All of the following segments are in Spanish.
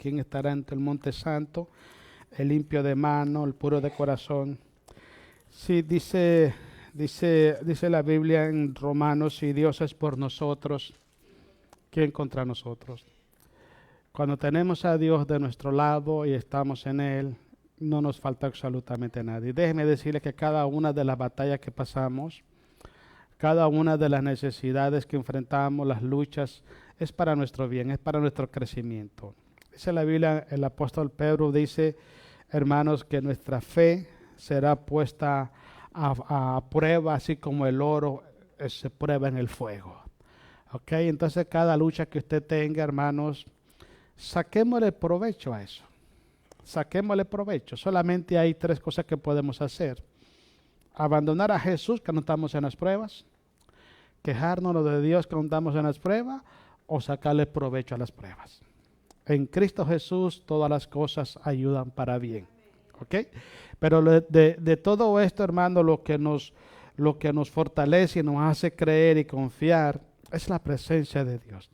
¿quién estará entre el monte santo? El limpio de mano, el puro de corazón. Sí, dice la Biblia en Romanos, si Dios es por nosotros, ¿quién contra nosotros? Cuando tenemos a Dios de nuestro lado y estamos en Él, no nos falta absolutamente nada. Y déjeme decirle que cada una de las batallas que pasamos, cada una de las necesidades que enfrentamos, las luchas, es para nuestro bien, es para nuestro crecimiento. Dice la Biblia, el apóstol Pedro dice, hermanos, que nuestra fe será puesta a prueba, así como el oro se prueba en el fuego. ¿Ok? Entonces cada lucha que usted tenga, hermanos, saquémosle provecho a eso. Saquémosle provecho. Solamente hay 3 cosas que podemos hacer. Abandonar a Jesús cuando estamos en las pruebas, quejarnos de Dios cuando estamos en las pruebas, o sacarle provecho a las pruebas. En Cristo Jesús todas las cosas ayudan para bien. ¿Ok? Pero de todo esto, hermano, lo que nos fortalece y nos hace creer y confiar es la presencia de Dios.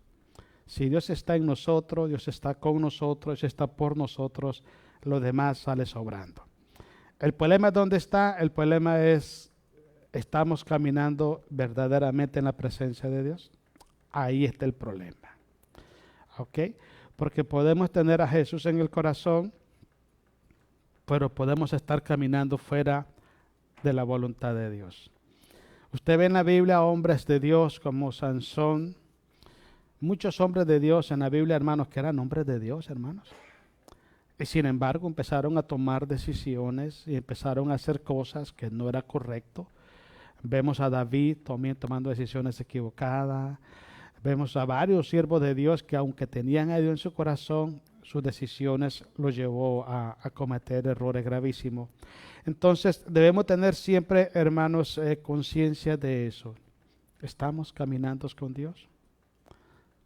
Si Dios está en nosotros, Dios está con nosotros, Dios está por nosotros, lo demás sale sobrando. ¿El problema dónde está? El problema es, ¿estamos caminando verdaderamente en la presencia de Dios? Ahí está el problema. ¿Ok? Porque podemos tener a Jesús en el corazón, pero podemos estar caminando fuera de la voluntad de Dios. Usted ve en la Biblia hombres de Dios como Sansón, muchos hombres de Dios en la Biblia, hermanos, que eran hombres de Dios, hermanos. Y sin embargo empezaron a tomar decisiones y empezaron a hacer cosas que no era correcto. Vemos a David también tomando decisiones equivocadas. Vemos a varios siervos de Dios que aunque tenían a Dios en su corazón, sus decisiones los llevó a cometer errores gravísimos. Entonces debemos tener siempre, hermanos, conciencia de eso. ¿Estamos caminando con Dios?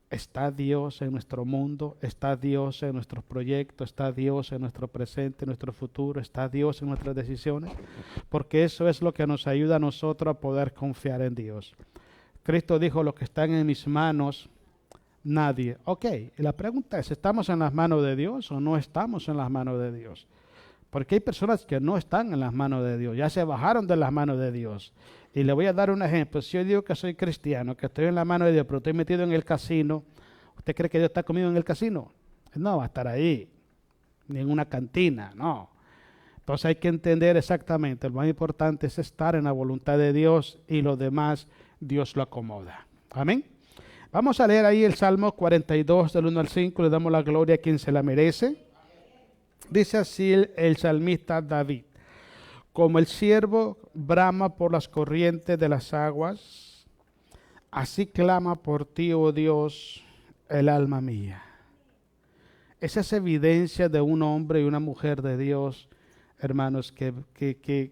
¿Está Dios en nuestro mundo? ¿Está Dios en nuestros proyectos? ¿Está Dios en nuestro presente, en nuestro futuro? ¿Está Dios en nuestras decisiones? Porque eso es lo que nos ayuda a nosotros a poder confiar en Dios. Cristo dijo, los que están en mis manos, nadie. Ok, y la pregunta es, ¿estamos en las manos de Dios o no estamos en las manos de Dios? Porque hay personas que no están en las manos de Dios, ya se bajaron de las manos de Dios. Y le voy a dar un ejemplo. Si yo digo que soy cristiano, que estoy en la mano de Dios, pero estoy metido en el casino, ¿usted cree que Dios está conmigo en el casino? No, va a estar ahí, ni en una cantina, no. Entonces hay que entender exactamente, lo más importante es estar en la voluntad de Dios y lo demás Dios lo acomoda. Amén. Vamos a leer ahí el Salmo 42 del 1 al 5, le damos la gloria a quien se la merece. Dice así el salmista David, como el ciervo brama por las corrientes de las aguas, así clama por ti, oh Dios, el alma mía. Esa es evidencia de un hombre y una mujer de Dios, hermanos, que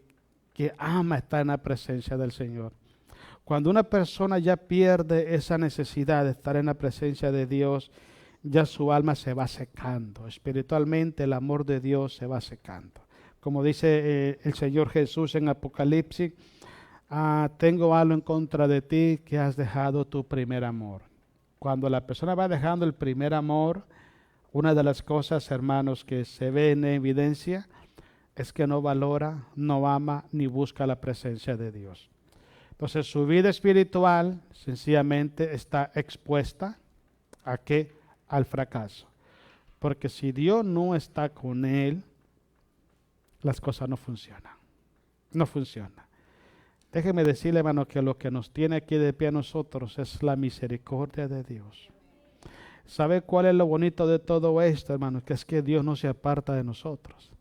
ama estar en la presencia del Señor. Cuando una persona ya pierde esa necesidad de estar en la presencia de Dios, ya su alma se va secando. Espiritualmente el amor de Dios se va secando. Como dice el Señor Jesús en Apocalipsis, tengo algo en contra de ti que has dejado tu primer amor. Cuando la persona va dejando el primer amor, una de las cosas, hermanos, que se ve en evidencia es que no valora, no ama ni busca la presencia de Dios. Entonces su vida espiritual sencillamente está expuesta ¿a qué? Al fracaso. Porque si Dios no está con él, las cosas no funcionan. No funcionan. Déjeme decirle, hermano, que lo que nos tiene aquí de pie a nosotros es la misericordia de Dios. ¿Sabe cuál es lo bonito de todo esto, hermano? Que es que Dios no se aparta de nosotros.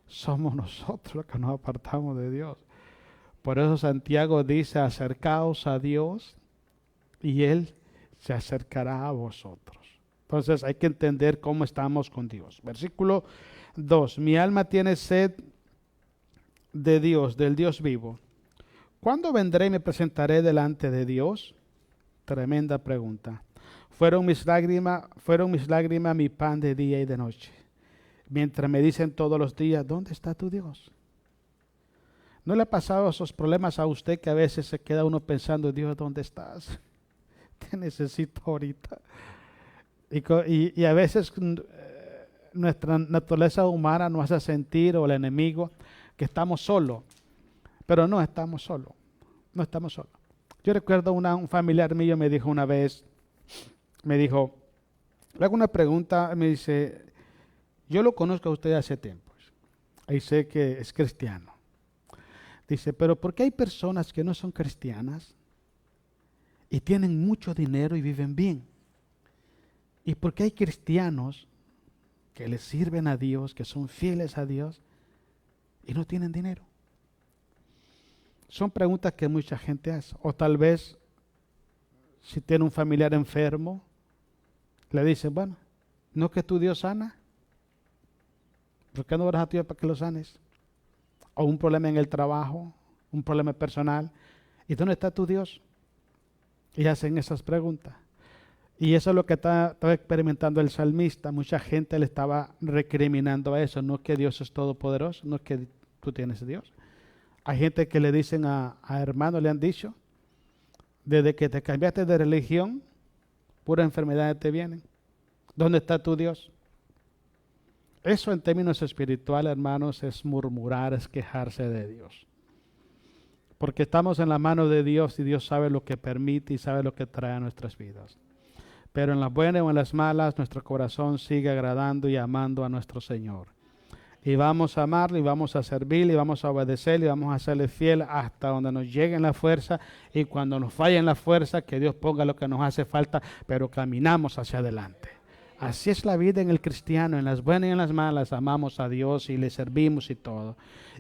Somos nosotros los que nos apartamos de Dios. Por eso Santiago dice, acercaos a Dios y Él se acercará a vosotros. Entonces hay que entender cómo estamos con Dios. Versículo 2. Mi alma tiene sed de Dios, del Dios vivo. ¿Cuándo vendré y me presentaré delante de Dios? Tremenda pregunta. Fueron mis lágrimas mi pan de día y de noche. Mientras me dicen todos los días, ¿dónde está tu Dios? ¿No le ha pasado esos problemas a usted que a veces se queda uno pensando, Dios, ¿dónde estás? Te necesito ahorita. Y a veces nuestra naturaleza humana nos hace sentir, o el enemigo, que estamos solos. Pero no estamos solos. No estamos solos. Yo recuerdo un familiar mío me dijo una vez, le hago una pregunta, me dice, yo lo conozco a usted hace tiempo. Ahí sé que es cristiano. Dice, pero ¿por qué hay personas que no son cristianas y tienen mucho dinero y viven bien? ¿Y por qué hay cristianos que le sirven a Dios, que son fieles a Dios y no tienen dinero? Son preguntas que mucha gente hace. O tal vez, si tiene un familiar enfermo, le dicen, bueno, ¿no es que tu Dios sana? ¿Por qué no oras a Dios para que lo sanes? O un problema en el trabajo, un problema personal. ¿Y dónde está tu Dios? Y hacen esas preguntas. Y eso es lo que estaba experimentando el salmista. Mucha gente le estaba recriminando a eso. No es que Dios es todopoderoso, no es que tú tienes Dios. Hay gente que le dicen a hermanos, le han dicho, desde que te cambiaste de religión, puras enfermedades te vienen. ¿Dónde está tu Dios? Eso en términos espirituales, hermanos, es murmurar, es quejarse de Dios. Porque estamos en la mano de Dios y Dios sabe lo que permite y sabe lo que trae a nuestras vidas. Pero en las buenas o en las malas, nuestro corazón sigue agradando y amando a nuestro Señor. Y vamos a amarlo y vamos a servirle y vamos a obedecerle y vamos a serle fiel hasta donde nos llegue la fuerza. Y cuando nos falle la fuerza, que Dios ponga lo que nos hace falta, pero caminamos hacia adelante. Así es la vida en el cristiano, en las buenas y en las malas amamos a Dios y le servimos y todo.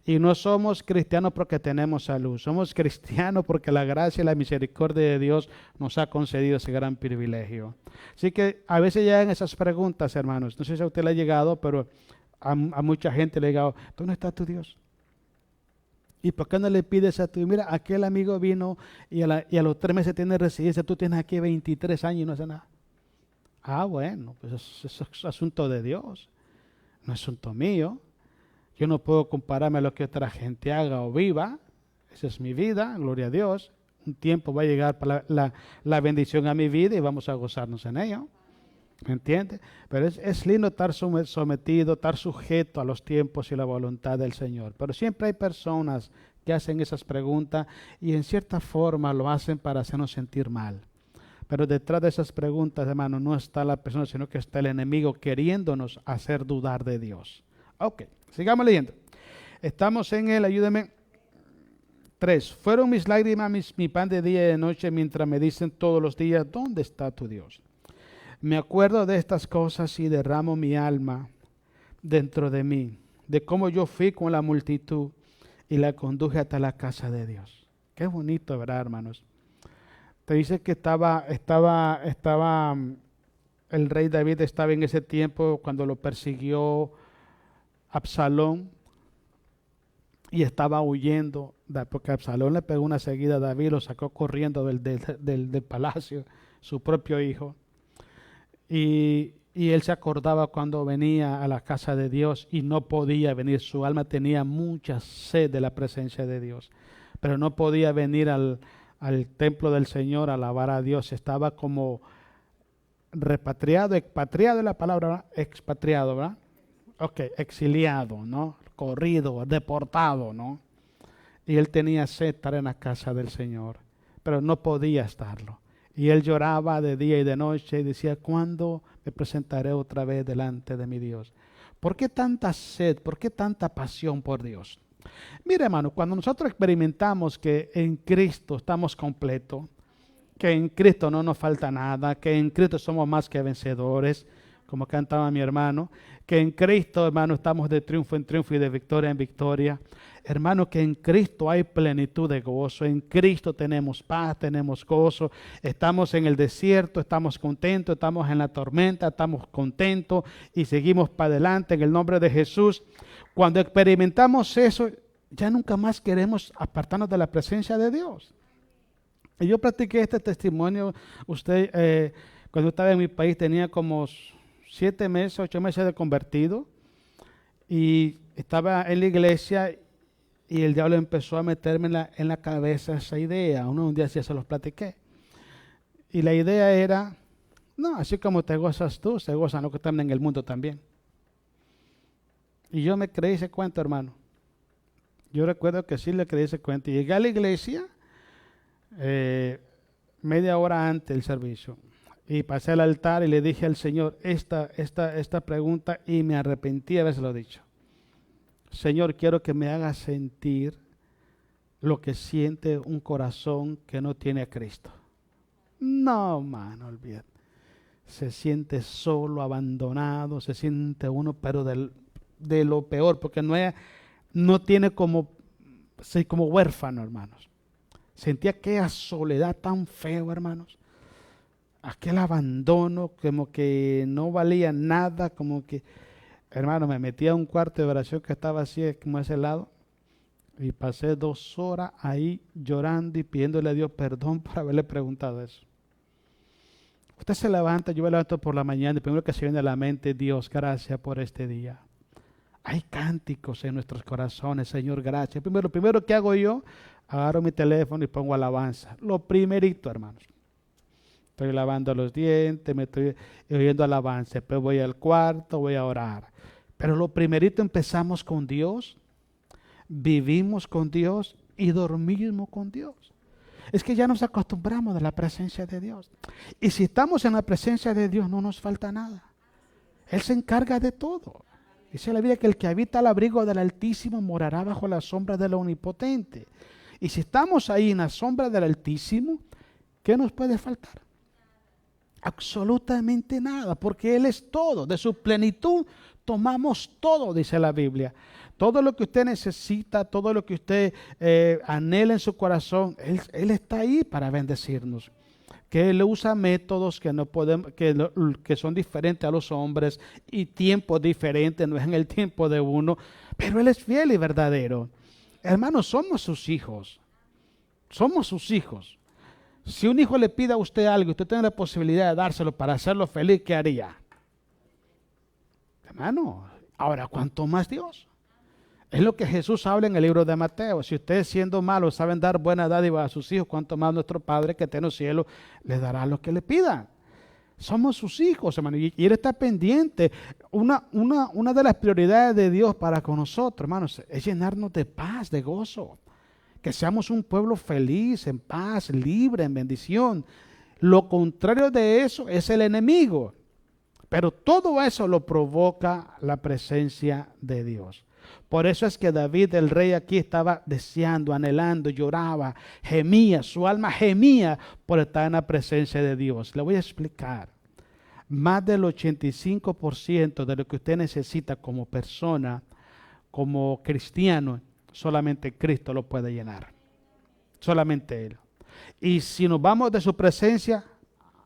Y no somos cristianos porque tenemos salud, somos cristianos porque la gracia y la misericordia de Dios nos ha concedido ese gran privilegio. Así que a veces llegan esas preguntas, hermanos, no sé si a usted le ha llegado, pero a mucha gente le ha llegado, ¿dónde está tu Dios? ¿Y por qué no le pides a tu Dios? Mira, aquel amigo vino y a los 3 meses tiene residencia, tú tienes aquí 23 años y no hace nada. Ah, bueno, pues eso es asunto de Dios, no es asunto mío. Yo no puedo compararme a lo que otra gente haga o viva. Esa es mi vida, gloria a Dios. Un tiempo va a llegar para la bendición a mi vida y vamos a gozarnos en ello. ¿Me entiende? Pero es lindo estar sometido, estar sujeto a los tiempos y la voluntad del Señor. Pero siempre hay personas que hacen esas preguntas y en cierta forma lo hacen para hacernos sentir mal. Pero detrás de esas preguntas, hermano, no está la persona, sino que está el enemigo queriéndonos hacer dudar de Dios. Ok, sigamos leyendo. Estamos en el, ayúdeme, 3. Fueron mis lágrimas mi pan de día y de noche, mientras me dicen todos los días, ¿dónde está tu Dios? Me acuerdo de estas cosas y derramo mi alma dentro de mí, de cómo yo fui con la multitud y la conduje hasta la casa de Dios. Qué bonito, ¿verdad, hermanos? Te dice que el rey David estaba en ese tiempo cuando lo persiguió Absalón y estaba huyendo, porque Absalón le pegó una seguida a David, lo sacó corriendo del palacio, su propio hijo. Y él se acordaba cuando venía a la casa de Dios y no podía venir, su alma tenía mucha sed de la presencia de Dios, pero no podía venir al templo del Señor a alabar a Dios. Estaba como repatriado, expatriado es la palabra, ¿verdad? Expatriado, ¿verdad? Ok, exiliado, ¿no? Corrido, deportado, ¿no? Y él tenía sed de estar en la casa del Señor, pero no podía estarlo. Y él lloraba de día y de noche y decía, ¿cuándo me presentaré otra vez delante de mi Dios? ¿Por qué tanta sed? ¿Por qué tanta pasión por Dios? Mira, hermano, cuando nosotros experimentamos que en Cristo estamos completos, que en Cristo no nos falta nada, que en Cristo somos más que vencedores, como cantaba mi hermano, que en Cristo, hermano, estamos de triunfo en triunfo y de victoria en victoria. Hermano, que en Cristo hay plenitud de gozo, en Cristo tenemos paz, tenemos gozo, estamos en el desierto, estamos contentos, estamos en la tormenta, estamos contentos y seguimos para adelante en el nombre de Jesús. Cuando experimentamos eso, ya nunca más queremos apartarnos de la presencia de Dios. Y yo practiqué este testimonio, cuando estaba en mi país tenía como 7 meses, 8 meses de convertido y estaba en la iglesia y el diablo empezó a meterme en la cabeza esa idea. Un día sí se los platiqué. Y la idea era, no, así como te gozas tú, se gozan los que están en el mundo también. Y yo me creí ese cuento, hermano. Yo recuerdo que sí le creí ese cuento. Y llegué a la iglesia media hora antes del servicio. Y pasé al altar y le dije al Señor esta pregunta y me arrepentí de haberlo dicho. Señor, quiero que me hagas sentir lo que siente un corazón que no tiene a Cristo. No, mano, olvídate. Se siente solo, abandonado, se siente uno, pero de lo peor, porque no tiene como huérfano, hermanos. Sentía aquella soledad tan feo, hermanos. Aquel abandono, como que no valía nada, como que, hermano, me metí a un cuarto de oración que estaba así, como a ese lado, y pasé 2 horas ahí llorando y pidiéndole a Dios perdón por haberle preguntado eso. Usted se levanta, yo me levanto por la mañana y primero que se viene a la mente, Dios, gracias por este día. Hay cánticos en nuestros corazones, Señor, gracias. Lo primero que hago yo, agarro mi teléfono y pongo alabanza. Lo primerito, hermanos. Estoy lavando los dientes, me estoy oyendo alabanza. Después voy al cuarto, voy a orar. Pero lo primerito empezamos con Dios, vivimos con Dios y dormimos con Dios. Es que ya nos acostumbramos a la presencia de Dios. Y si estamos en la presencia de Dios no nos falta nada. Él se encarga de todo. Dice la Biblia que el que habita al abrigo del Altísimo morará bajo la sombra del Omnipotente. Y si estamos ahí en la sombra del Altísimo, ¿qué nos puede faltar? Absolutamente nada, porque Él es todo. De su plenitud tomamos todo, dice la Biblia. Todo lo que usted necesita, todo lo que usted anhela en su corazón, Él está ahí para bendecirnos. Que Él usa métodos que no podemos, que son diferentes a los hombres y tiempos diferentes, no es en el tiempo de uno, pero Él es fiel y verdadero. Hermanos, somos sus hijos. Somos sus hijos. Si un hijo le pide a usted algo y usted tiene la posibilidad de dárselo para hacerlo feliz, ¿qué haría? Hermano, ahora, ¿cuánto más Dios? Es lo que Jesús habla en el libro de Mateo. Si ustedes siendo malos saben dar buena dádiva a sus hijos, cuánto más nuestro Padre que está en los cielos les dará lo que le pidan. Somos sus hijos, hermano, y Él está pendiente. Una de las prioridades de Dios para con nosotros, hermanos, es llenarnos de paz, de gozo. Que seamos un pueblo feliz, en paz, libre, en bendición. Lo contrario de eso es el enemigo. Pero todo eso lo provoca la presencia de Dios. Por eso es que David, el rey, aquí estaba deseando, anhelando, lloraba, gemía, su alma gemía por estar en la presencia de Dios. Le voy a explicar. Más del 85% de lo que usted necesita como persona, como cristiano, solamente Cristo lo puede llenar. Solamente Él. Y si nos vamos de su presencia,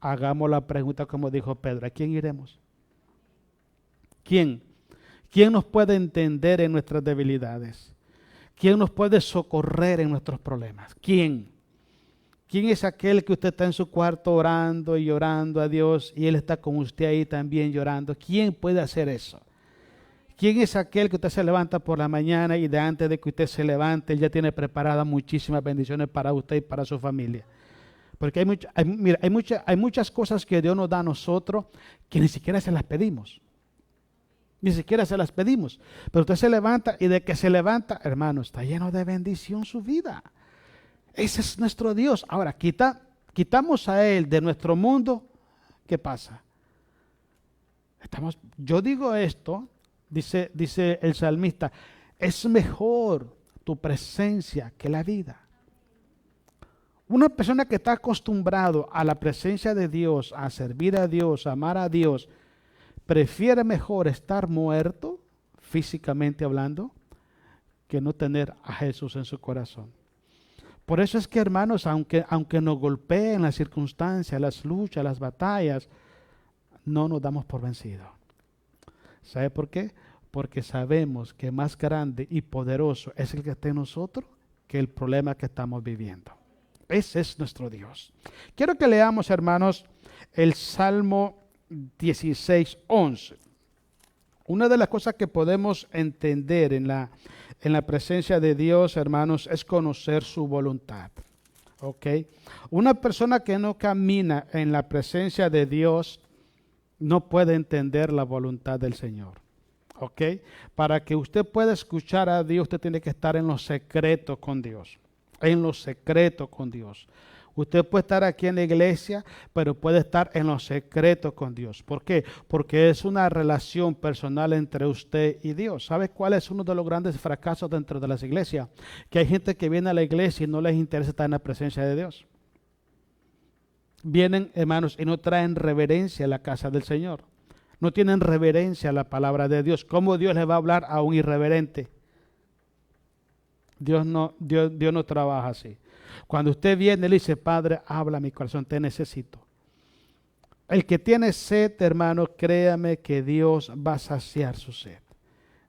hagamos la pregunta como dijo Pedro, ¿a quién iremos? ¿Quién? ¿Quién nos puede entender en nuestras debilidades? ¿Quién nos puede socorrer en nuestros problemas? ¿Quién? ¿Quién es aquel que usted está en su cuarto orando y llorando a Dios y Él está con usted ahí también llorando? ¿Quién puede hacer eso? ¿Quién es aquel que usted se levanta por la mañana y de antes de que usted se levante, Él ya tiene preparadas muchísimas bendiciones para usted y para su familia? Porque hay muchas cosas que Dios nos da a nosotros que ni siquiera se las pedimos. Ni siquiera se las pedimos. Pero usted se levanta y de que se levanta, hermano, está lleno de bendición su vida. Ese es nuestro Dios. Ahora, quitamos a Él de nuestro mundo, ¿qué pasa? Yo digo esto, dice el salmista, es mejor tu presencia que la vida. Una persona que está acostumbrado a la presencia de Dios, a servir a Dios, a amar a Dios, prefiere mejor estar muerto, físicamente hablando, que no tener a Jesús en su corazón. Por eso es que, hermanos, aunque nos golpeen las circunstancias, las luchas, las batallas, no nos damos por vencidos. ¿Sabe por qué? Porque sabemos que más grande y poderoso es el que está en nosotros que el problema que estamos viviendo. Ese es nuestro Dios. Quiero que leamos, hermanos, el Salmo 16:11. Una de las cosas que podemos entender en la presencia de Dios, hermanos, es conocer su voluntad. ¿Ok? Una persona que no camina en la presencia de Dios no puede entender la voluntad del Señor. ¿ok? Para que usted pueda escuchar a Dios, usted tiene que estar en lo secreto con Dios. En lo secreto con Dios. Usted puede estar aquí en la iglesia, pero puede estar en lo secreto con Dios. ¿Por qué? Porque es una relación personal entre usted y Dios. ¿Sabe cuál es uno de los grandes fracasos dentro de las iglesias? Que hay gente que viene a la iglesia y no les interesa estar en la presencia de Dios. Vienen, hermanos, y no traen reverencia a la casa del Señor. No tienen reverencia a la palabra de Dios. ¿Cómo Dios le va a hablar a un irreverente? Dios no trabaja así. Cuando usted viene y le dice, Padre, habla a mi corazón, te necesito. El que tiene sed, hermano, créame que Dios va a saciar su sed.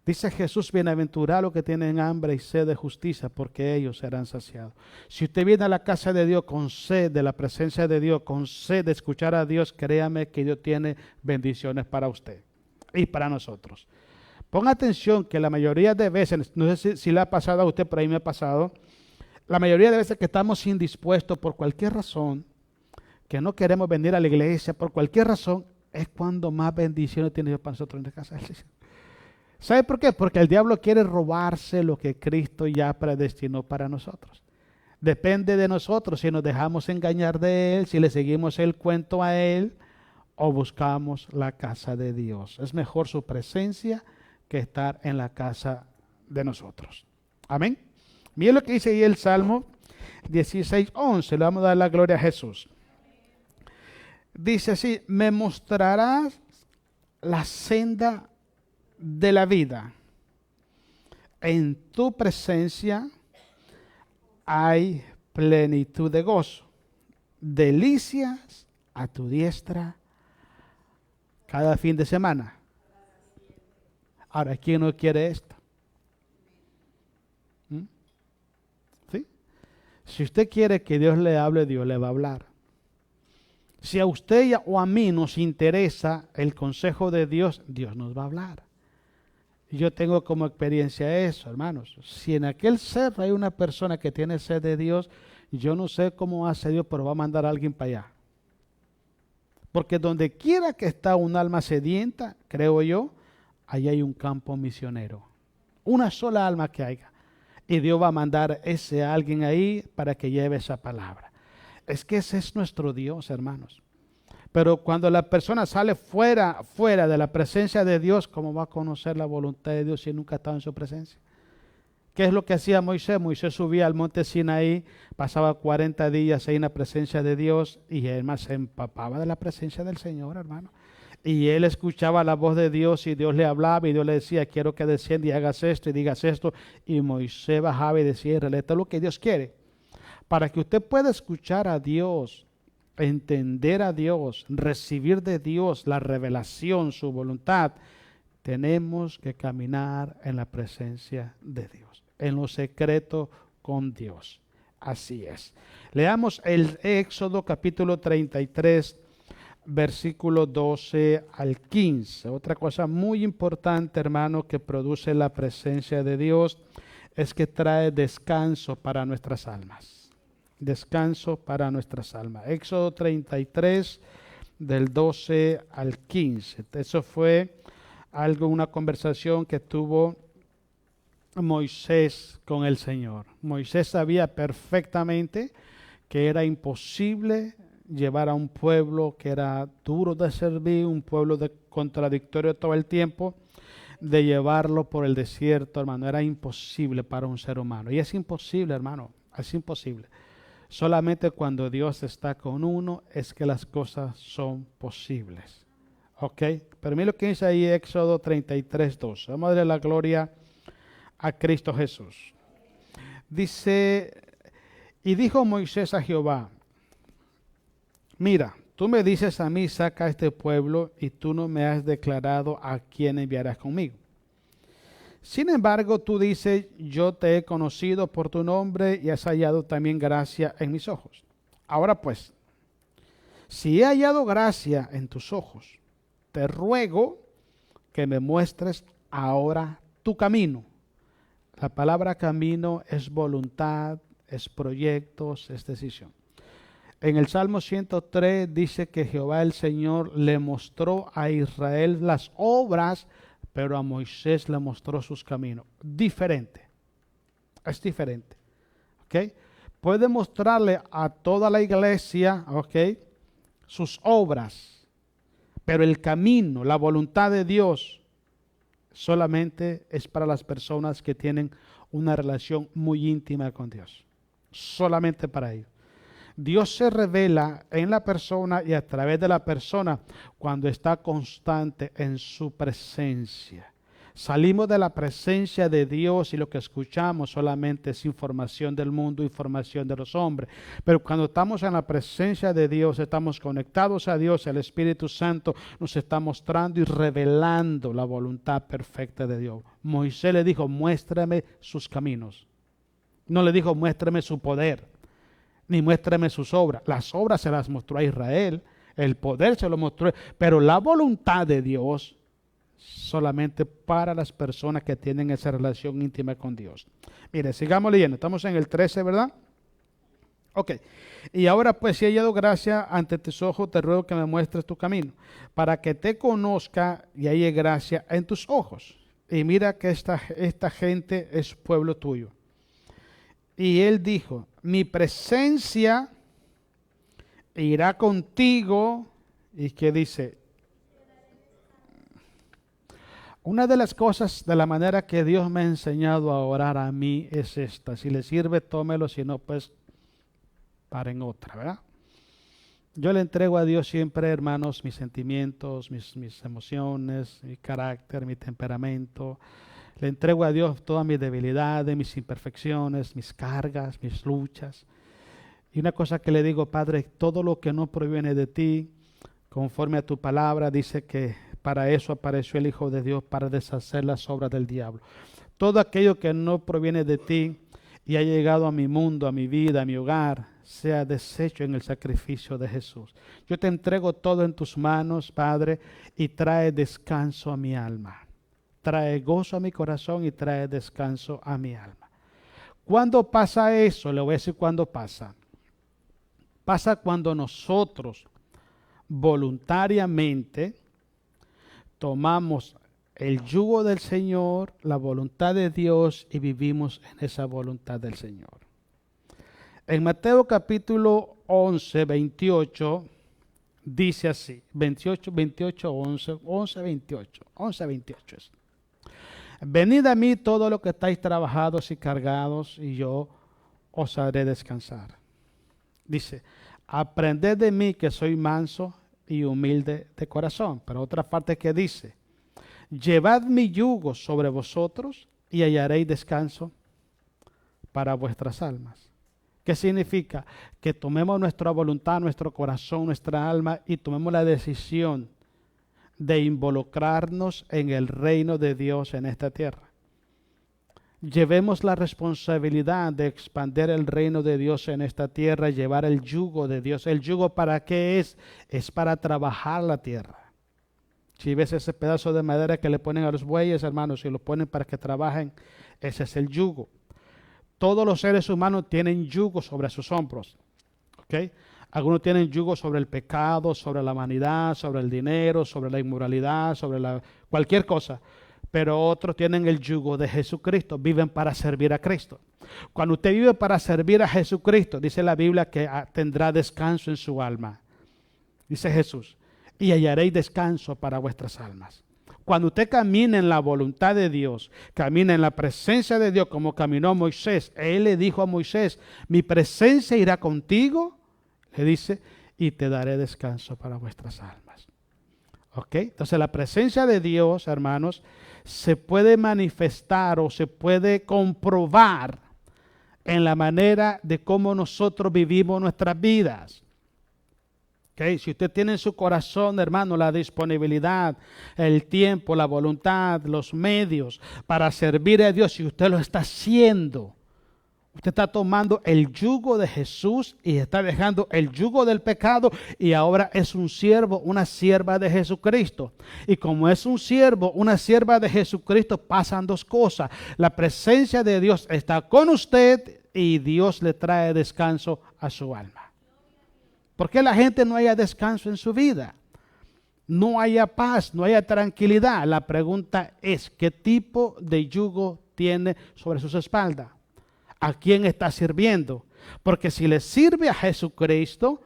Dice Jesús, bienaventurados los que tienen hambre y sed de justicia, porque ellos serán saciados. Si usted viene a la casa de Dios con sed de la presencia de Dios, con sed de escuchar a Dios, créame que Dios tiene bendiciones para usted y para nosotros. Ponga atención que la mayoría de veces, no sé si le ha pasado a usted, pero a mí me ha pasado, la mayoría de veces que estamos indispuestos por cualquier razón, que no queremos venir a la iglesia por cualquier razón, es cuando más bendiciones tiene Dios para nosotros en la casa del Señor. ¿Sabe por qué? Porque el diablo quiere robarse lo que Cristo ya predestinó para nosotros. Depende de nosotros si nos dejamos engañar de Él, si le seguimos el cuento a Él o buscamos la casa de Dios. Es mejor su presencia que estar en la casa de nosotros. Amén. Miren lo que dice ahí el Salmo 16:11. Le vamos a dar la gloria a Jesús. Dice así, me mostrarás la senda de la vida. En tu presencia hay plenitud de gozo. Delicias a tu diestra cada fin de semana. Ahora, ¿quién no quiere esto? ¿Sí? Si usted quiere que Dios le hable, Dios le va a hablar. Si a usted o a mí nos interesa el consejo de Dios, Dios nos va a hablar. Yo tengo como experiencia eso, hermanos. Si en aquel cerro hay una persona que tiene sed de Dios, yo no sé cómo hace Dios, pero va a mandar a alguien para allá. Porque donde quiera que está un alma sedienta, creo yo, ahí hay un campo misionero. Una sola alma que haya. Y Dios va a mandar ese alguien ahí para que lleve esa palabra. Es que ese es nuestro Dios, hermanos. Pero cuando la persona sale fuera de la presencia de Dios, ¿cómo va a conocer la voluntad de Dios si nunca ha estado en su presencia? ¿Qué es lo que hacía Moisés? Moisés subía al monte Sinaí, pasaba 40 días ahí en la presencia de Dios y él más se empapaba de la presencia del Señor, hermano. Y él escuchaba la voz de Dios y Dios le hablaba y Dios le decía, quiero que descienda y hagas esto y digas esto. Y Moisés bajaba y decía, relata lo que Dios quiere. Para que usted pueda escuchar a Dios, entender a Dios, recibir de Dios la revelación, su voluntad, tenemos que caminar en la presencia de Dios, en lo secreto con Dios. Así es. Leamos el Éxodo capítulo 33, versículo 12 al 15. Otra cosa muy importante, hermano, que produce la presencia de Dios es que trae descanso para nuestras almas. Descanso para nuestras almas. Éxodo 33, del 12 al 15. Eso fue una conversación que tuvo Moisés con el Señor. Moisés sabía perfectamente que era imposible llevar a un pueblo que era duro de servir, un pueblo contradictorio todo el tiempo, de llevarlo por el desierto, hermano. Era imposible para un ser humano. Y es imposible, hermano. Es imposible. Solamente cuando Dios está con uno es que las cosas son posibles. ¿Ok? Pero mira lo que dice ahí Éxodo 33, 12. Vamos a darle la gloria a Cristo Jesús. Dice, y dijo Moisés a Jehová, mira, tú me dices a mí, saca a este pueblo, y tú no me has declarado a quién enviarás conmigo. Sin embargo, tú dices, yo te he conocido por tu nombre y has hallado también gracia en mis ojos. Ahora pues, si he hallado gracia en tus ojos, te ruego que me muestres ahora tu camino. La palabra camino es voluntad, es proyectos, es decisión. En el Salmo 103 dice que Jehová el Señor le mostró a Israel las obras pero a Moisés le mostró sus caminos. Diferente. Es diferente. ¿Ok? Puede mostrarle a toda la iglesia, ¿ok?, sus obras, pero el camino, la voluntad de Dios, solamente es para las personas que tienen una relación muy íntima con Dios. Solamente para ellos. Dios se revela en la persona y a través de la persona cuando está constante en su presencia. Salimos de la presencia de Dios y lo que escuchamos solamente es información del mundo, información de los hombres. Pero cuando estamos en la presencia de Dios, estamos conectados a Dios, el Espíritu Santo nos está mostrando y revelando la voluntad perfecta de Dios. Moisés le dijo, muéstrame sus caminos. No le dijo, muéstrame su poder, ni muéstrame sus obras. Las obras se las mostró a Israel, el poder se lo mostró, pero la voluntad de Dios solamente para las personas que tienen esa relación íntima con Dios. Mire, sigamos leyendo. Estamos en el 13, ¿verdad? Ok. Y ahora pues, si he hallado gracia ante tus ojos, te ruego que me muestres tu camino, para que te conozca y halle gracia en tus ojos. Y mira que esta gente es pueblo tuyo. Y él dijo, mi presencia irá contigo. ¿Y qué dice? Una de las cosas de la manera que Dios me ha enseñado a orar a mí es esta. Si le sirve, tómelo, si no, pues paren otra, ¿verdad? Yo le entrego a Dios siempre, hermanos, mis sentimientos, mis emociones, mi carácter, mi temperamento. Le entrego a Dios todas mis debilidades, mis imperfecciones, mis cargas, mis luchas. Y una cosa que le digo, Padre, todo lo que no proviene de ti, conforme a tu palabra, dice que para eso apareció el Hijo de Dios, para deshacer las obras del diablo. Todo aquello que no proviene de ti y ha llegado a mi mundo, a mi vida, a mi hogar, sea deshecho en el sacrificio de Jesús. Yo te entrego todo en tus manos, Padre, y trae descanso a mi alma. Trae gozo a mi corazón y trae descanso a mi alma. ¿Cuándo pasa eso? Le voy a decir cuándo pasa. Pasa cuando nosotros voluntariamente tomamos el yugo del Señor, la voluntad de Dios, y vivimos en esa voluntad del Señor. En Mateo capítulo 11, 28, dice así, 28, 11, 28 es. Venid a mí todos los que estáis trabajados y cargados, y yo os haré descansar. Dice, aprended de mí que soy manso y humilde de corazón. Pero otra parte que dice, llevad mi yugo sobre vosotros y hallaréis descanso para vuestras almas. ¿Qué significa? Que tomemos nuestra voluntad, nuestro corazón, nuestra alma y tomemos la decisión de involucrarnos en el reino de Dios en esta tierra. Llevemos la responsabilidad de expandir el reino de Dios en esta tierra, llevar el yugo de Dios. ¿El yugo para qué es? Es para trabajar la tierra. Si ves ese pedazo de madera que le ponen a los bueyes, hermanos, y lo ponen para que trabajen, ese es el yugo. Todos los seres humanos tienen yugo sobre sus hombros. ¿Okay? Algunos tienen yugo sobre el pecado, sobre la vanidad, sobre el dinero, sobre la inmoralidad, sobre cualquier cosa. Pero otros tienen el yugo de Jesucristo, viven para servir a Cristo. Cuando usted vive para servir a Jesucristo, dice la Biblia que tendrá descanso en su alma. Dice Jesús, y hallaréis descanso para vuestras almas. Cuando usted camina en la voluntad de Dios, camina en la presencia de Dios como caminó Moisés, Él le dijo a Moisés, mi presencia irá contigo, le dice, y te daré descanso para vuestras almas. ¿Ok? Entonces la presencia de Dios, hermanos, se puede manifestar o se puede comprobar en la manera de cómo nosotros vivimos nuestras vidas. ¿Okay? Si usted tiene en su corazón, hermano, la disponibilidad, el tiempo, la voluntad, los medios para servir a Dios, si usted lo está haciendo, usted está tomando el yugo de Jesús y está dejando el yugo del pecado y ahora es un siervo, una sierva de Jesucristo. Y como es un siervo, una sierva de Jesucristo, pasan dos cosas. La presencia de Dios está con usted y Dios le trae descanso a su alma. ¿Por qué la gente no haya descanso en su vida? no haya paz, no haya tranquilidad. La pregunta es, ¿qué tipo de yugo tiene sobre sus espaldas? ¿A quién está sirviendo? Porque si le sirve a Jesucristo,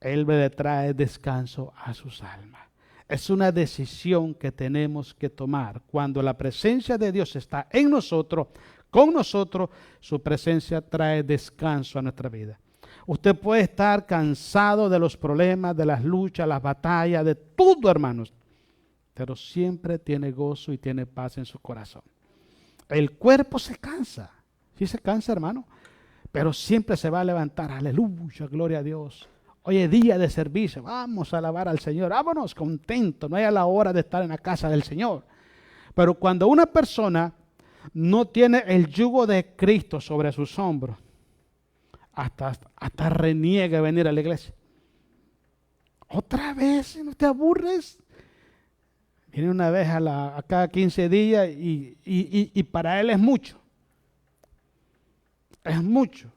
Él le trae descanso a sus almas. Es una decisión que tenemos que tomar. Cuando la presencia de Dios está en nosotros, con nosotros, su presencia trae descanso a nuestra vida. Usted puede estar cansado de los problemas, de las luchas, las batallas, de todo, hermanos, pero siempre tiene gozo y tiene paz en su corazón. El cuerpo se cansa, sí se cansa, hermano, pero siempre se va a levantar. Aleluya, gloria a Dios. Hoy es día de servicio, vamos a alabar al Señor, vámonos contentos, no hay a la hora de estar en la casa del Señor. Pero cuando una persona no tiene el yugo de Cristo sobre sus hombros, hasta reniega venir a la iglesia. Otra vez, ¿no te aburres? Viene una vez a cada 15 días y para él es mucho. Es mucho.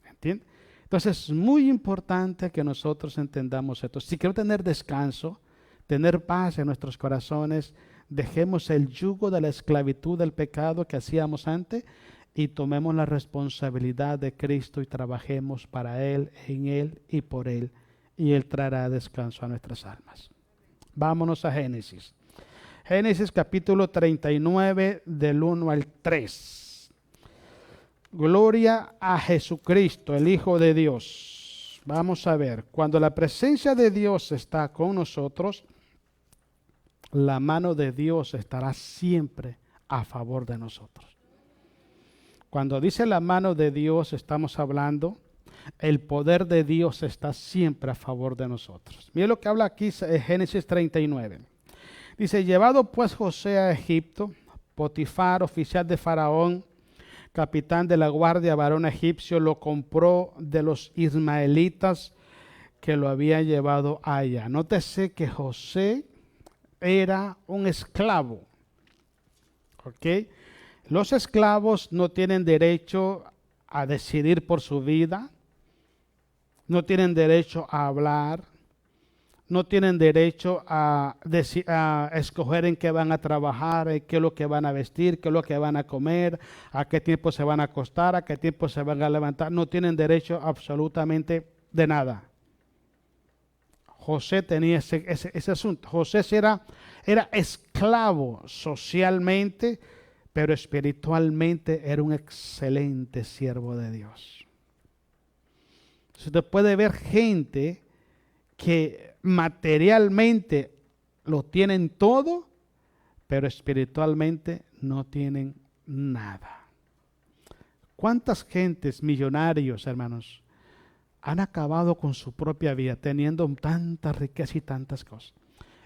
¿Entiendes? Entonces es muy importante que nosotros entendamos esto. Si queremos tener descanso, tener paz en nuestros corazones, dejemos el yugo de la esclavitud del pecado que hacíamos antes y tomemos la responsabilidad de Cristo y trabajemos para Él, en Él y por Él. Y Él traerá descanso a nuestras almas. Vámonos a Génesis. Génesis capítulo 39 del 1 al 3. Gloria a Jesucristo, el Hijo de Dios. Vamos a ver, cuando la presencia de Dios está con nosotros, la mano de Dios estará siempre a favor de nosotros. Cuando dice la mano de Dios, estamos hablando, el poder de Dios está siempre a favor de nosotros. Mira lo que habla aquí Génesis 39. Dice, llevado pues José a Egipto, Potifar, oficial de Faraón, capitán de la guardia, varón egipcio, lo compró de los ismaelitas que lo habían llevado allá. Nótese que José era un esclavo. ¿Ok? Los esclavos no tienen derecho a decidir por su vida, no tienen derecho a hablar, no tienen derecho a escoger en qué van a trabajar, qué es lo que van a vestir, qué es lo que van a comer, a qué tiempo se van a acostar, a qué tiempo se van a levantar. No tienen derecho absolutamente de nada. José tenía ese asunto. José era esclavo socialmente, pero espiritualmente era un excelente siervo de Dios. Usted puede ver gente que materialmente lo tienen todo, pero espiritualmente no tienen nada. ¿Cuántas gentes millonarios, hermanos, han acabado con su propia vida teniendo tanta riqueza y tantas cosas?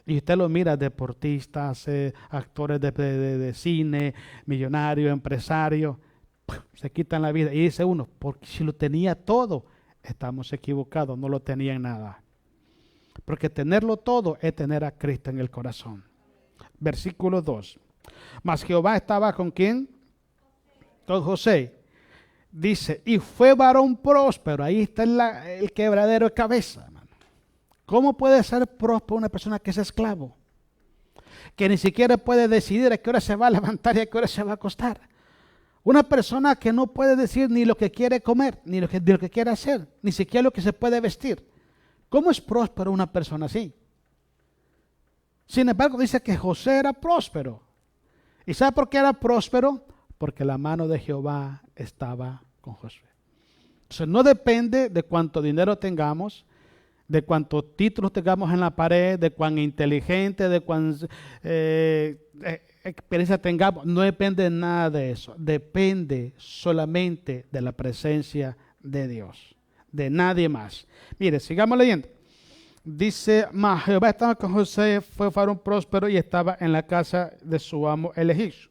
Y usted lo mira, deportistas, actores de cine, millonarios, empresarios, se quitan la vida. Y dice uno, porque si lo tenía todo, estamos equivocados, no lo tenían nada. Porque tenerlo todo es tener a Cristo en el corazón. Versículo 2. Mas Jehová estaba ¿con quién? Con José. Dice, y fue varón próspero. Ahí está el quebradero de cabeza, hermano. ¿Cómo puede ser próspero una persona que es esclavo? Que ni siquiera puede decidir a qué hora se va a levantar y a qué hora se va a acostar. Una persona que no puede decir ni lo que quiere comer, ni lo que quiere hacer, ni siquiera lo que se puede vestir. ¿Cómo es próspero una persona así? Sin embargo, dice que José era próspero. ¿Y sabe por qué era próspero? Porque la mano de Jehová estaba con José. Entonces no depende de cuánto dinero tengamos, de cuántos títulos tengamos en la pared, de cuán inteligente, de cuán experiencia tengamos. No depende de nada de eso. Depende solamente de la presencia de Dios. De nadie más. Mire, sigamos leyendo. Dice, mas Jehová estaba con José, fue varón próspero y estaba en la casa de su amo el egipcio.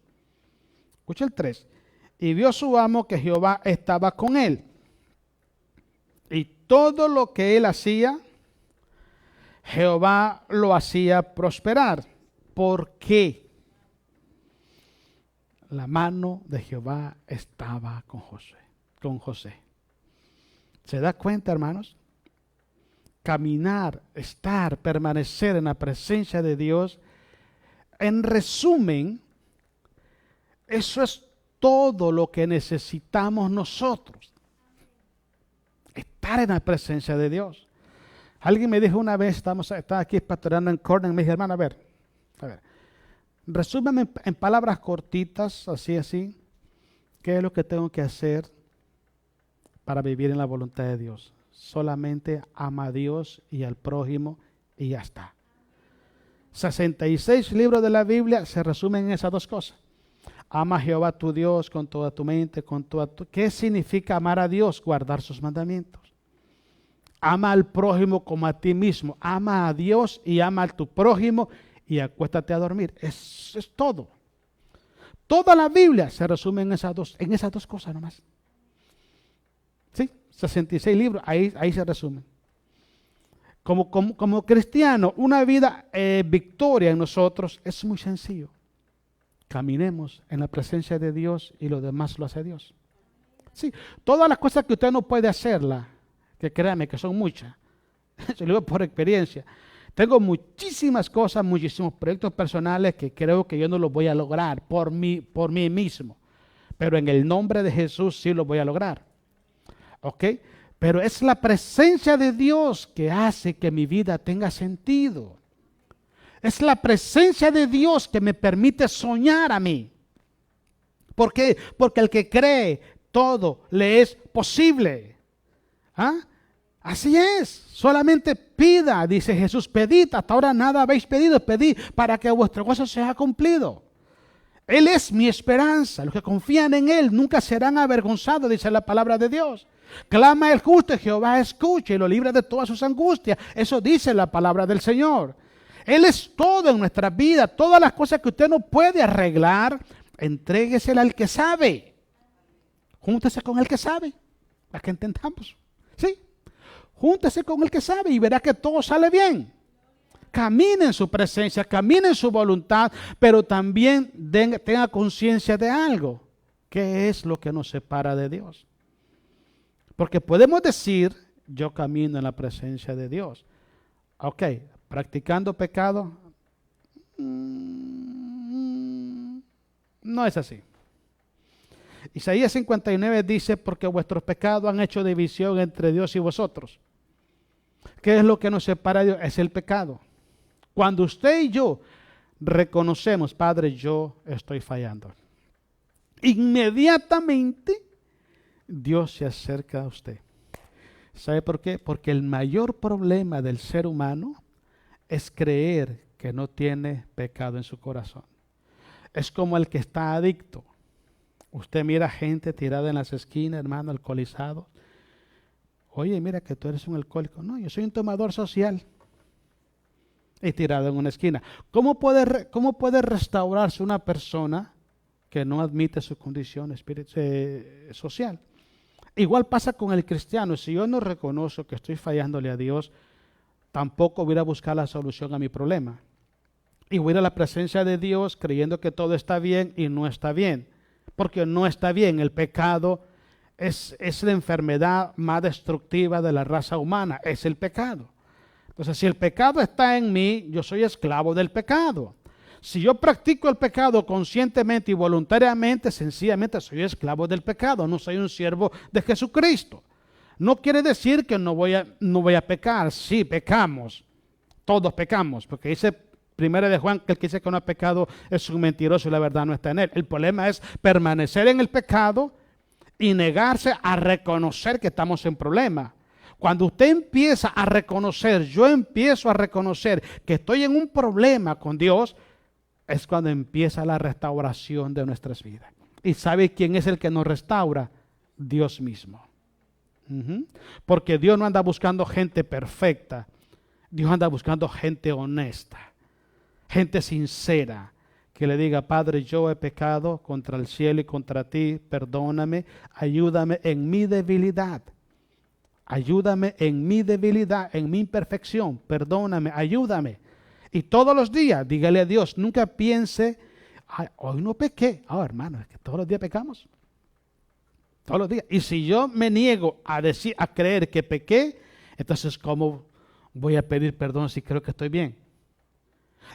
Escucha el 3. Y vio su amo que Jehová estaba con él. Y todo lo que él hacía, Jehová lo hacía prosperar. ¿Por qué? La mano de Jehová estaba con José. ¿Se da cuenta, hermanos? caminar, estar, permanecer en la presencia de Dios, en resumen, eso es todo lo que necesitamos nosotros. Estar en la presencia de Dios. Alguien me dijo una vez, estaba aquí pastoreando en Corning, me dije, hermano, a ver, resúmeme en palabras cortitas, así, ¿qué es lo que tengo que hacer para vivir en la voluntad de Dios? Solamente ama a Dios y al prójimo y ya está. 66 libros de la Biblia se resumen en esas dos cosas. Ama a Jehová tu Dios con toda tu mente, con toda tu... ¿Qué significa amar a Dios? Guardar sus mandamientos. Ama al prójimo como a ti mismo. Ama a Dios y ama a tu prójimo y acuéstate a dormir. Es todo. Toda la Biblia se resume en esas dos cosas nomás. ¿Sí? 66 libros, ahí se resumen. Como cristiano, una vida victoria en nosotros es muy sencillo. Caminemos en la presencia de Dios y lo demás lo hace Dios. Sí, todas las cosas que usted no puede hacerlas, que créanme que son muchas, se lo digo por experiencia. Tengo muchísimas cosas, muchísimos proyectos personales que creo que yo no los voy a lograr por mí mismo. Pero en el nombre de Jesús sí los voy a lograr. ¿Ok? Pero es la presencia de Dios que hace que mi vida tenga sentido. Es la presencia de Dios que me permite soñar a mí. ¿Por qué? Porque el que cree, todo le es posible. ¿Ah? Así es. Solamente pida, dice Jesús, pedid. Hasta ahora nada habéis pedido, pedid para que vuestro gozo sea cumplido. Él es mi esperanza. Los que confían en Él nunca serán avergonzados, dice la palabra de Dios. Clama el justo y Jehová escucha y lo libra de todas sus angustias. Eso dice la palabra del Señor. Él es todo en nuestra vida. Todas las cosas que usted no puede arreglar, entréguesela al que sabe. Júntese con el que sabe, para que entendamos. ¿Sí? Júntese con el que sabe y verá que todo sale bien. Camine en su presencia, camine en su voluntad, pero también tenga conciencia de algo. ¿Qué es lo que nos separa de Dios? Porque podemos decir, yo camino en la presencia de Dios. Ok, practicando pecado, no es así. Isaías 59 dice, porque vuestros pecados han hecho división entre Dios y vosotros. ¿Qué es lo que nos separa de Dios? Es el pecado. Cuando usted y yo reconocemos, Padre, yo estoy fallando, inmediatamente Dios se acerca a usted. ¿Sabe por qué? Porque el mayor problema del ser humano es creer que no tiene pecado en su corazón. Es como el que está adicto. Usted mira gente tirada en las esquinas, hermano, alcoholizado. Oye, mira que tú eres un alcohólico. No, yo soy un tomador social. Y tirado en una esquina. ¿Cómo puede restaurarse una persona que no admite su condición social? Igual pasa con el cristiano. Si yo no reconozco que estoy fallándole a Dios, tampoco voy a buscar la solución a mi problema. Y voy a ir a la presencia de Dios creyendo que todo está bien y no está bien. Porque no está bien. El pecado es la enfermedad más destructiva de la raza humana. Es el pecado. Entonces, si el pecado está en mí, yo soy esclavo del pecado. Si yo practico el pecado conscientemente y voluntariamente, sencillamente soy esclavo del pecado. No soy un siervo de Jesucristo. No quiere decir que no voy a pecar. Sí, pecamos. Todos pecamos. Porque dice 1 de Juan que el que dice que no ha pecado es un mentiroso y la verdad no está en él. El problema es permanecer en el pecado y negarse a reconocer que estamos en problema. Cuando usted empieza a reconocer, yo empiezo a reconocer que estoy en un problema con Dios, es cuando empieza la restauración de nuestras vidas. ¿Y sabe quién es el que nos restaura? Dios mismo. Porque Dios no anda buscando gente perfecta. Dios anda buscando gente honesta, gente sincera, que le diga, Padre, yo he pecado contra el cielo y contra ti, perdóname, ayúdame en mi debilidad. Ayúdame en mi debilidad, en mi imperfección, perdóname, ayúdame. Y todos los días, dígale a Dios, nunca piense, hoy no pequé. Hermano, es que todos los días pecamos. Todos los días. Y si yo me niego a creer que pequé, entonces ¿cómo voy a pedir perdón si creo que estoy bien.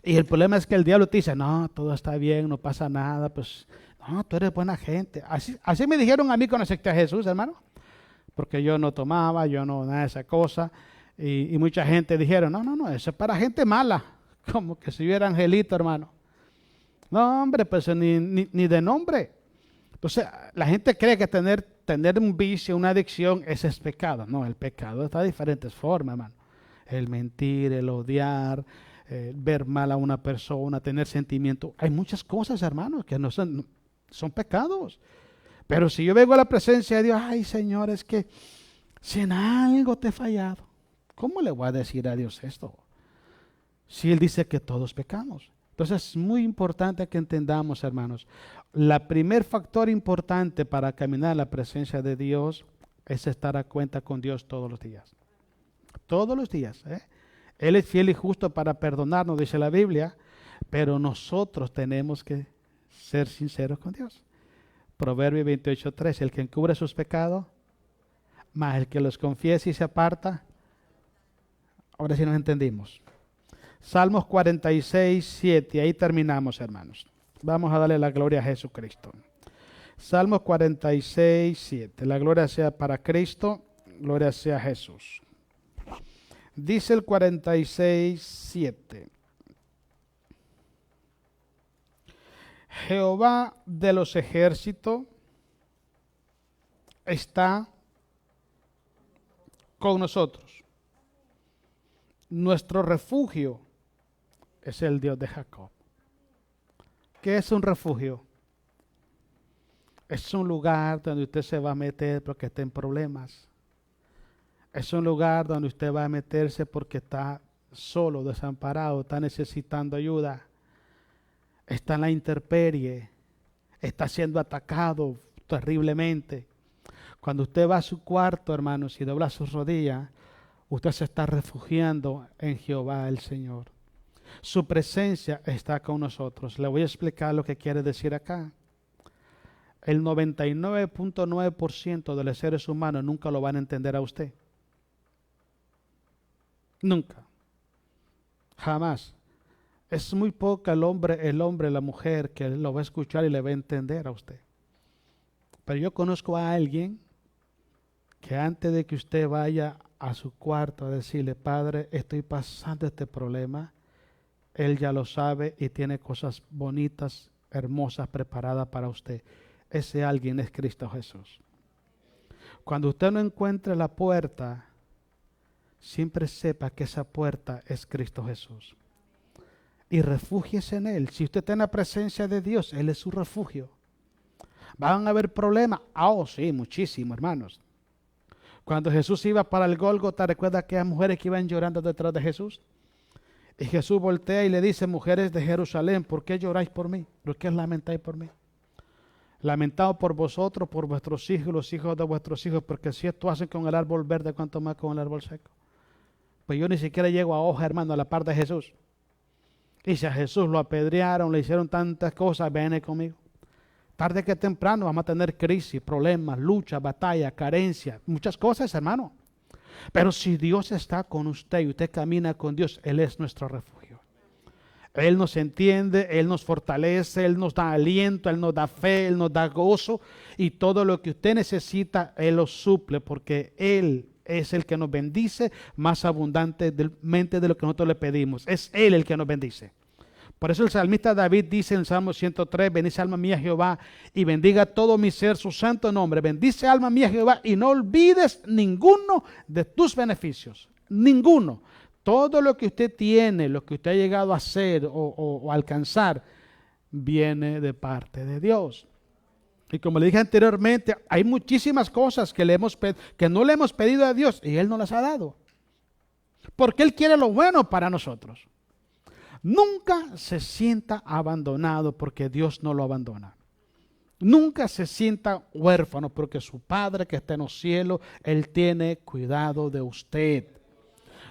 Y el problema es que el diablo te dice, no, todo está bien, no pasa nada, pues, no, tú eres buena gente. Así me dijeron a mí cuando acepté a Jesús, hermano, porque yo no tomaba, yo no, nada de esa cosa. Y mucha gente dijeron, no, eso es para gente mala, como que si hubiera angelito, hermano. No, hombre, pues ni de nombre. Entonces, la gente cree que tener un vicio, una adicción, ese es pecado. No, el pecado está de diferentes formas, hermano. El mentir, el odiar, ver mal a una persona, tener sentimiento. Hay muchas cosas, hermanos, que no son pecados. Pero si yo vengo a la presencia de Dios, ay, Señor, es que si en algo te he fallado, ¿cómo le voy a decir a Dios esto? Si Él dice que todos pecamos. Entonces es muy importante que entendamos, hermanos, la primer factor importante para caminar en la presencia de Dios es estar a cuenta con Dios todos los días. Todos los días. Él es fiel y justo para perdonarnos, dice la Biblia, pero nosotros tenemos que ser sinceros con Dios. Proverbio 28:3, el que encubre sus pecados, más el que los confiesa y se aparta. Ahora sí nos entendimos. Salmos 46:7, ahí terminamos, hermanos. Vamos a darle la gloria a Jesucristo. Salmos 46:7, la gloria sea para Cristo, gloria sea a Jesús. Dice el 46:7. Jehová de los ejércitos está con nosotros. Nuestro refugio es el Dios de Jacob. ¿Qué es un refugio? Es un lugar donde usted se va a meter porque está en problemas. Es un lugar donde usted va a meterse porque está solo, desamparado, está necesitando ayuda. Está en la intemperie, está siendo atacado terriblemente. Cuando usted va a su cuarto, hermanos, y dobla sus rodillas, usted se está refugiando en Jehová el Señor. Su presencia está con nosotros. Le voy a explicar lo que quiere decir acá. El 99.9% de los seres humanos nunca lo van a entender a usted. Nunca. Jamás. Es muy poca el hombre, la mujer que lo va a escuchar y le va a entender a usted. Pero yo conozco a alguien que antes de que usted vaya a su cuarto a decirle, Padre, estoy pasando este problema, Él ya lo sabe y tiene cosas bonitas, hermosas preparadas para usted. Ese alguien es Cristo Jesús. Cuando usted no encuentre la puerta, siempre sepa que esa puerta es Cristo Jesús. Y refúgiese en Él. Si usted está en la presencia de Dios, Él es su refugio. ¿Van a haber problemas? Oh, sí, muchísimo, hermanos. Cuando Jesús iba para el Gólgota, ¿recuerda aquellas mujeres que iban llorando detrás de Jesús? Y Jesús voltea y le dice, mujeres de Jerusalén, ¿por qué lloráis por mí? ¿Por qué os lamentáis por mí? Lamentaos por vosotros, por vuestros hijos, los hijos de vuestros hijos, porque si esto hacen con el árbol verde, ¿cuánto más con el árbol seco? Pues yo ni siquiera llego a hoja, hermano, a la par de Jesús. Y si a Jesús lo apedrearon, le hicieron tantas cosas, ven conmigo. Tarde que temprano vamos a tener crisis, problemas, lucha, batalla, carencia, muchas cosas, hermano. Pero si Dios está con usted y usted camina con Dios, Él es nuestro refugio. Él nos entiende, Él nos fortalece, Él nos da aliento, Él nos da fe, Él nos da gozo. Y todo lo que usted necesita, Él lo suple, porque Él es el que nos bendice más abundantemente de lo que nosotros le pedimos. Es Él el que nos bendice. Por eso el salmista David dice en el Salmo 103, bendice alma mía Jehová y bendiga todo mi ser su santo nombre. Bendice alma mía Jehová y no olvides ninguno de tus beneficios. Ninguno. Todo lo que usted tiene, lo que usted ha llegado a hacer o alcanzar, viene de parte de Dios. Y como le dije anteriormente, hay muchísimas cosas que no le hemos pedido a Dios y Él nos las ha dado. Porque Él quiere lo bueno para nosotros. Nunca se sienta abandonado porque Dios no lo abandona. Nunca se sienta huérfano porque su Padre que está en los cielos, Él tiene cuidado de usted.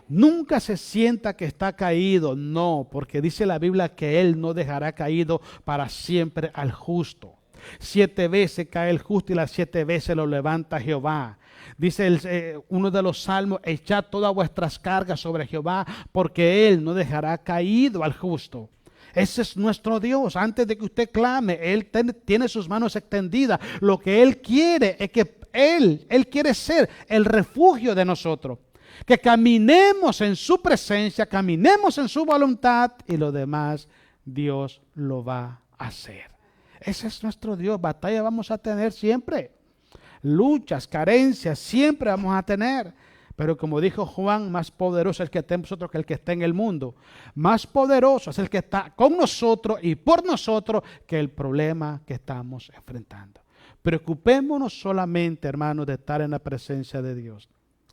Nunca se sienta que está caído, no, porque dice la Biblia que Él no dejará caído para siempre al justo. 7 veces cae el justo y las 7 veces lo levanta Jehová. Dice uno de los salmos, echad todas vuestras cargas sobre Jehová, porque Él no dejará caído al justo. Ese es nuestro Dios. Antes de que usted clame, Él tiene sus manos extendidas. Lo que Él quiere es que Él quiere ser el refugio de nosotros. Que caminemos en su presencia, caminemos en su voluntad y lo demás Dios lo va a hacer. Ese es nuestro Dios. Batalla vamos a tener siempre. Luchas, carencias, siempre vamos a tener. Pero como dijo Juan, más poderoso es el que está en nosotros que el que está en el mundo. Más poderoso es el que está con nosotros y por nosotros que el problema que estamos enfrentando. Preocupémonos solamente, hermanos, de estar en la presencia de Dios.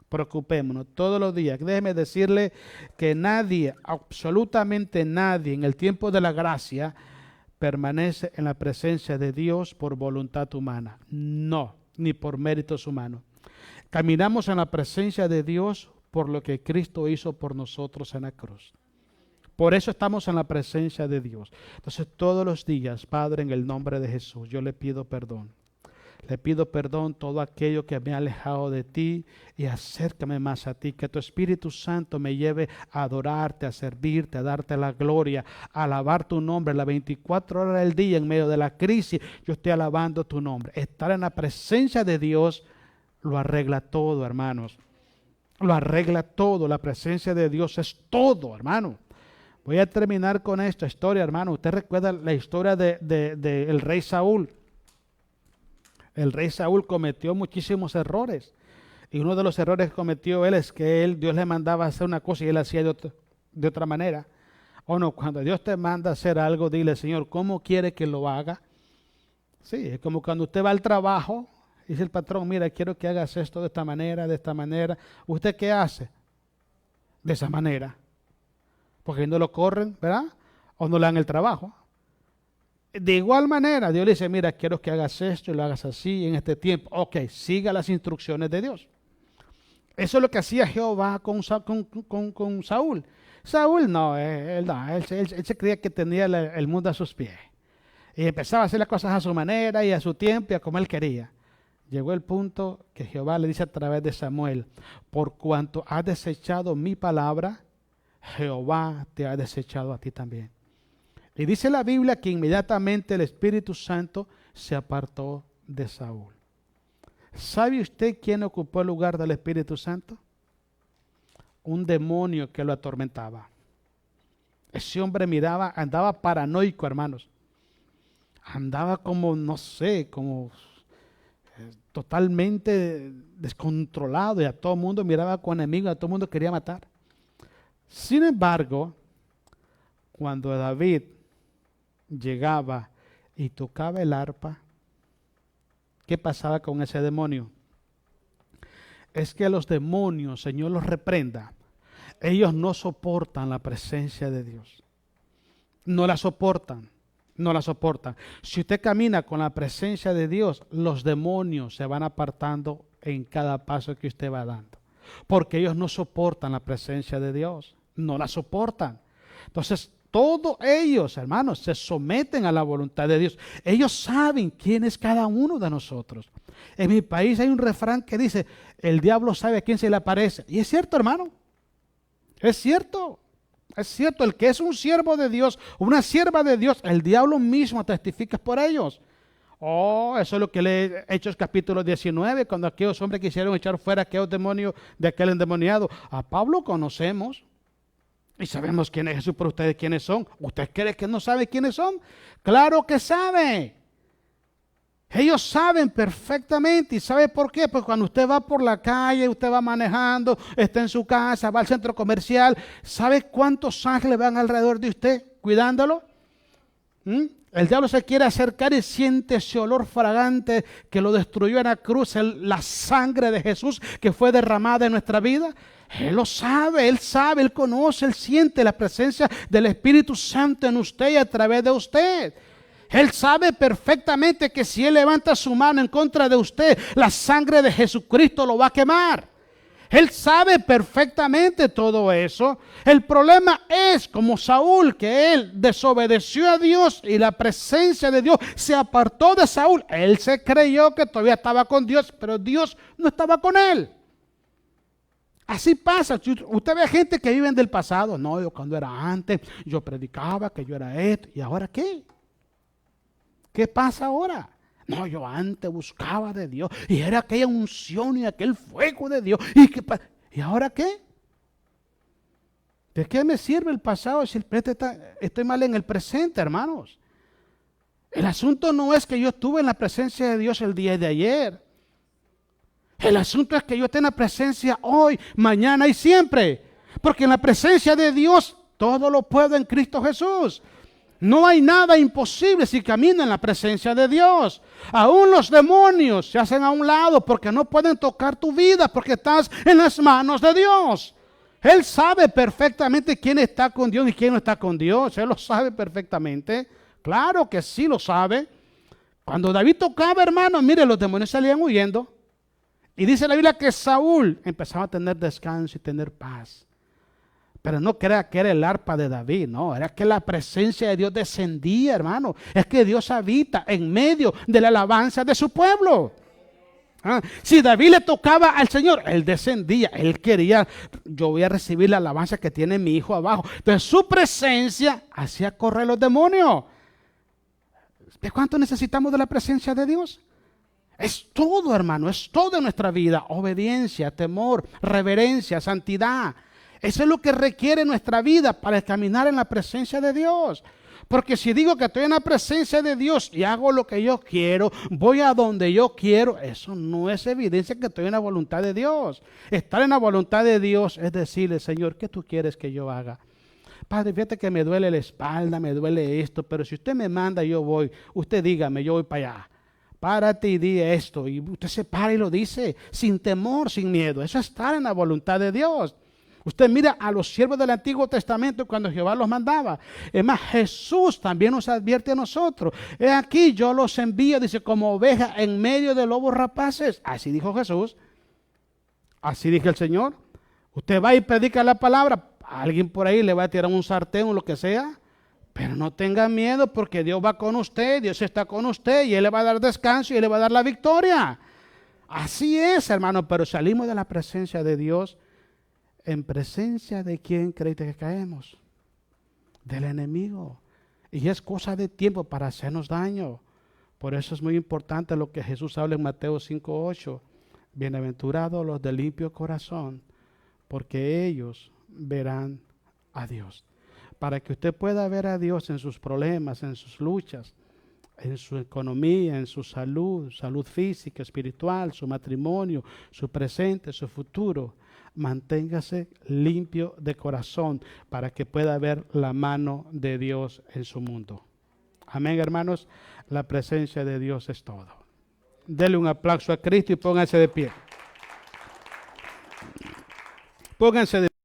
Preocupémonos todos los días. Déjeme decirle que nadie, absolutamente nadie, en el tiempo de la gracia, permanece en la presencia de Dios por voluntad humana. No, ni por méritos humanos. Caminamos en la presencia de Dios por lo que Cristo hizo por nosotros en la cruz. Por eso estamos en la presencia de Dios. Entonces todos los días, Padre, en el nombre de Jesús, yo le pido perdón. Le pido perdón todo aquello que me ha alejado de ti y acércame más a ti. Que tu Espíritu Santo me lleve a adorarte, a servirte, a darte la gloria, a alabar tu nombre. Las 24 horas del día en medio de la crisis, yo estoy alabando tu nombre. Estar en la presencia de Dios lo arregla todo, hermanos. Lo arregla todo. La presencia de Dios es todo, hermano. Voy a terminar con esta historia, hermano. Usted recuerda la historia del rey Saúl. El rey Saúl cometió muchísimos errores. Y uno de los errores que cometió él es que Dios le mandaba hacer una cosa y él hacía de otra manera. O no, cuando Dios te manda a hacer algo, dile, Señor, ¿cómo quiere que lo haga? Sí, es como cuando usted va al trabajo, dice el patrón, mira, quiero que hagas esto de esta manera, de esta manera. ¿Usted qué hace? De esa manera. Porque no lo corren, ¿verdad? O no le dan el trabajo. De igual manera, Dios le dice, mira, quiero que hagas esto y lo hagas así en este tiempo. Ok, siga las instrucciones de Dios. Eso es lo que hacía Jehová con Saúl. Saúl no, él se creía que tenía el mundo a sus pies. Y empezaba a hacer las cosas a su manera y a su tiempo y a como él quería. Llegó el punto que Jehová le dice a través de Samuel, por cuanto has desechado mi palabra, Jehová te ha desechado a ti también. Y dice la Biblia que inmediatamente el Espíritu Santo se apartó de Saúl. ¿Sabe usted quién ocupó el lugar del Espíritu Santo? Un demonio que lo atormentaba. Ese hombre andaba paranoico, hermanos. Andaba como, no sé, como totalmente descontrolado y a todo el mundo miraba con enemigos, a todo el mundo quería matar. Sin embargo, cuando David llegaba y tocaba el arpa, ¿qué pasaba con ese demonio? Es que los demonios, Señor los reprenda, ellos no soportan la presencia de Dios. No la soportan, no la soportan. Si usted camina con la presencia de Dios, los demonios se van apartando en cada paso que usted va dando. Porque ellos no soportan la presencia de Dios, no la soportan. Entonces, todos ellos, hermanos, se someten a la voluntad de Dios. Ellos saben quién es cada uno de nosotros. En mi país hay un refrán que dice, el diablo sabe a quién se le aparece. Y es cierto, hermano. Es cierto. Es cierto. El que es un siervo de Dios, una sierva de Dios, el diablo mismo testifica por ellos. Oh, eso es lo que lee Hechos capítulo 19, cuando aquellos hombres quisieron echar fuera a aquellos demonios de aquel endemoniado. A Pablo conocemos. Y sabemos quién es Jesús, pero ustedes quiénes son. ¿Usted cree que no sabe quiénes son? Claro que sabe. Ellos saben perfectamente. ¿Y sabe por qué? Pues cuando usted va por la calle, usted va manejando, está en su casa, va al centro comercial, ¿sabe cuántos ángeles van alrededor de usted cuidándolo? El diablo se quiere acercar y siente ese olor fragante que lo destruyó en la cruz, la sangre de Jesús que fue derramada en nuestra vida. Él lo sabe, él conoce, él siente la presencia del Espíritu Santo en usted y a través de usted. Él sabe perfectamente que si él levanta su mano en contra de usted, la sangre de Jesucristo lo va a quemar. Él sabe perfectamente todo eso. El problema es como Saúl, que él desobedeció a Dios y la presencia de Dios se apartó de Saúl. Él se creyó que todavía estaba con Dios, pero Dios no estaba con él. Así pasa. Usted ve gente que vive del pasado. No, yo cuando era antes, yo predicaba que yo era esto. ¿Y ahora qué? ¿Qué pasa ahora? No, yo antes buscaba de Dios y era aquella unción y aquel fuego de Dios. ¿Y ahora qué? ¿De qué me sirve el pasado si estoy mal en el presente, hermanos? El asunto no es que yo estuve en la presencia de Dios el día de ayer. El asunto es que yo esté en la presencia hoy, mañana y siempre. Porque en la presencia de Dios todo lo puedo en Cristo Jesús. No hay nada imposible si camina en la presencia de Dios. Aún los demonios se hacen a un lado porque no pueden tocar tu vida porque estás en las manos de Dios. Él sabe perfectamente quién está con Dios y quién no está con Dios. Él lo sabe perfectamente. Claro que sí lo sabe. Cuando David tocaba, hermano, mire, los demonios salían huyendo. Y dice la Biblia que Saúl empezaba a tener descanso y tener paz. Pero no crea que era el arpa de David, no, era que la presencia de Dios descendía, hermano. Es que Dios habita en medio de la alabanza de su pueblo. Si David le tocaba al Señor, él descendía, él quería, yo voy a recibir la alabanza que tiene mi hijo abajo. Entonces su presencia hacía correr los demonios. ¿De cuánto necesitamos de la presencia de Dios? Es todo, hermano, es todo en nuestra vida. Obediencia, temor, reverencia, santidad. Eso es lo que requiere nuestra vida para caminar en la presencia de Dios. Porque si digo que estoy en la presencia de Dios y hago lo que yo quiero, voy a donde yo quiero, eso no es evidencia que estoy en la voluntad de Dios. Estar en la voluntad de Dios es decirle, Señor, ¿qué tú quieres que yo haga? Padre, fíjate que me duele la espalda, me duele esto, pero si usted me manda, yo voy. Usted dígame, yo voy para allá. Párate y di esto. Y usted se para y lo dice sin temor, sin miedo. Eso es estar en la voluntad de Dios. Usted mira a los siervos del Antiguo Testamento cuando Jehová los mandaba. Es más, Jesús también nos advierte a nosotros. He aquí, yo los envío, dice, como ovejas en medio de lobos rapaces. Así dijo Jesús. Así dijo el Señor. Usted va y predica la palabra. A alguien por ahí le va a tirar un sartén o lo que sea. Pero no tenga miedo porque Dios va con usted, Dios está con usted y Él le va a dar descanso y Él le va a dar la victoria. Así es, hermano, pero salimos de la presencia de Dios. ¿En presencia de quién creíste que caemos? Del enemigo. Y es cosa de tiempo para hacernos daño. Por eso es muy importante lo que Jesús habla en Mateo 5:8. Bienaventurados los de limpio corazón, porque ellos verán a Dios. Para que usted pueda ver a Dios en sus problemas, en sus luchas, en su economía, en su salud, salud física, espiritual, su matrimonio, su presente, su futuro. Manténgase limpio de corazón para que pueda ver la mano de Dios en su mundo. Amén, hermanos. La presencia de Dios es todo. Dele un aplauso a Cristo y pónganse de pie. Pónganse de pie.